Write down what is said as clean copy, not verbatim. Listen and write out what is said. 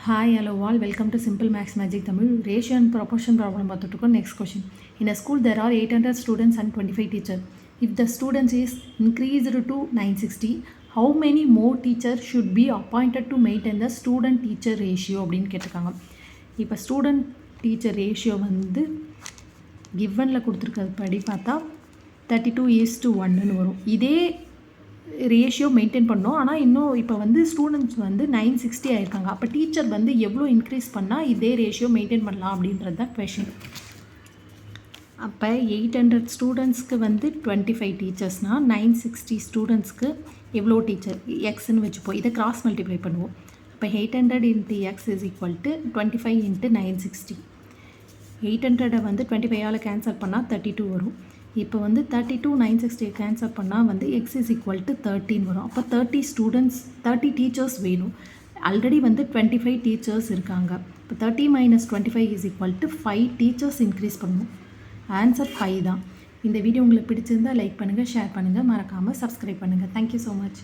Hi, hello all. Welcome to Simple Max Magic Tamil. Ratio and proportion problem பார்த்துட்டு Next question. In a school, there are 800 students and 25 teachers. If the students is increased to 960, how many more teachers should be appointed to maintain the student-teacher ratio அப்படின்னு கேட்டிருக்காங்க. இப்போ student teacher ratio வந்து கிவனில் கொடுத்துருக்கிறது படி பார்த்தா 32:1 வரும். இதே ratio maintain பண்ணோம். ஆனால் இன்னும் இப்போ வந்து ஸ்டூடெண்ட்ஸ் வந்து 960 ஆயிருக்காங்க. அப்போ டீச்சர் வந்து எவ்வளோ இன்க்ரீஸ் பண்ணால் இதே ரேஷியோ மெயின்டைன் பண்ணலாம் அப்படின்றது தான் கொஷின். அப்போ 800 ஸ்டூடெண்ட்ஸ்க்கு வந்து 25 டீச்சர்ஸ்னால் 960 ஸ்டூடெண்ட்ஸ்க்கு எவ்வளோ டீச்சர் எக்ஸ்ன்னு வச்சுப்போம். இதை கிராஸ் மல்டிப்ளை பண்ணுவோம். இப்போ 800 into X is equal to 25 into 960. 800 வந்து 25ஆல் கேன்சல் பண்ணால் 32 வரும். இப்போ வந்து 32 960 கேன்சல் பண்ணால் வந்து எக்ஸ் இஸ் ஈக்குவல் டு 13 வரும். அப்போ 30 டீச்சர்ஸ் வேணும். ஆல்ரெடி வந்து 25 டீச்சர்ஸ் இருக்காங்க. இப்போ 30 - 25 is equal to 5 teachers increase பண்ணணும். ஆன்சர் 5 தான். இந்த வீடியோ உங்களுக்கு பிடிச்சிருந்தால் லைக் பண்ணுங்கள், ஷேர் பண்ணுங்கள், மறக்காமல் சப்ஸ்கிரைப் பண்ணுங்கள். Thank you so much.